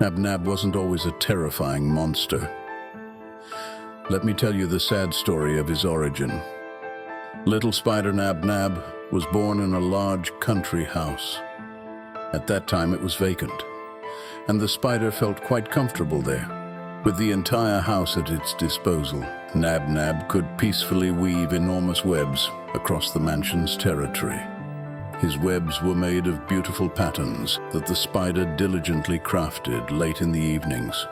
NabNab wasn't always a terrifying monster. Let me tell you the sad story of his origin. Little spider NabNab was born in a large country house. At that time it was vacant, and the spider felt quite comfortable there. With the entire house at its disposal, NabNab could peacefully weave enormous webs across the mansion's territory. His webs were made of beautiful patterns that the spider diligently crafted late in the evenings.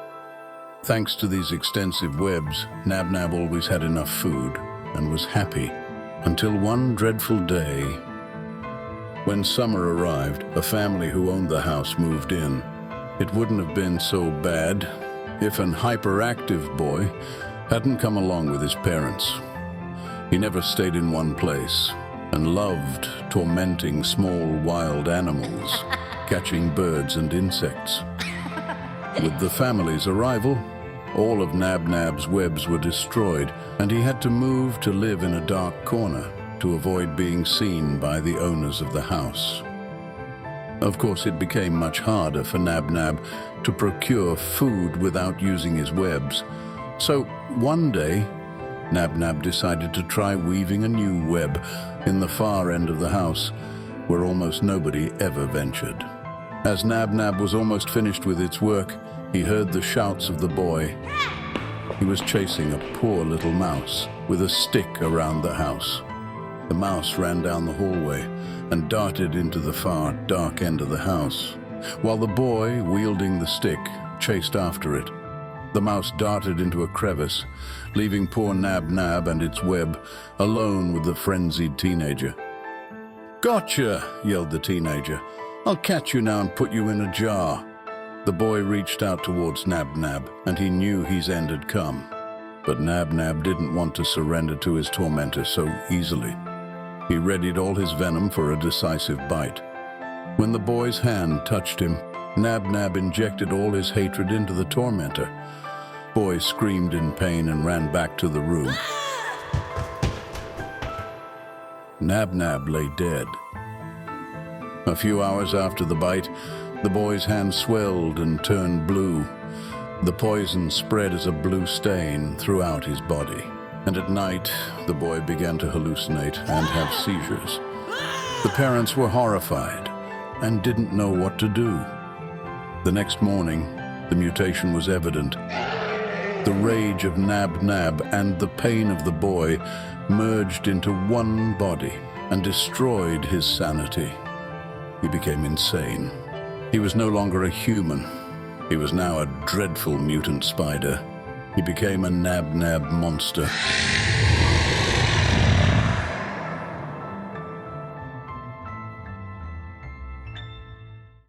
Thanks to these extensive webs, NabNab always had enough food and was happy, until one dreadful day. When summer arrived, a family who owned the house moved in. It wouldn't have been so bad if an hyperactive boy hadn't come along with his parents. He never stayed in one place and loved tormenting small wild animals, catching birds and insects. With the family's arrival, all of NabNab's webs were destroyed, and he had to move to live in a dark corner to avoid being seen by the owners of the house. Of course, it became much harder for NabNab to procure food without using his webs. So one day, NabNab decided to try weaving a new web in the far end of the house, where almost nobody ever ventured. As NabNab was almost finished with its work, he heard the shouts of the boy. He was chasing a poor little mouse with a stick around the house. The mouse ran down the hallway and darted into the far, dark end of the house, while the boy, wielding the stick, chased after it. The mouse darted into a crevice, leaving poor NabNab and its web alone with the frenzied teenager. "Gotcha!" yelled the teenager. "I'll catch you now and put you in a jar." The boy reached out towards NabNab, and he knew his end had come. But NabNab didn't want to surrender to his tormentor so easily. He readied all his venom for a decisive bite. When the boy's hand touched him, NabNab injected all his hatred into the tormentor. Boy screamed in pain and ran back to the room. NabNab lay dead. A few hours after the bite, the boy's hand swelled and turned blue. The poison spread as a blue stain throughout his body, and at night, the boy began to hallucinate and have seizures. The parents were horrified and didn't know what to do. The next morning, the mutation was evident. The rage of NabNab and the pain of the boy merged into one body and destroyed his sanity. He became insane. He was no longer a human. He was now a dreadful mutant spider. He became a NabNab monster.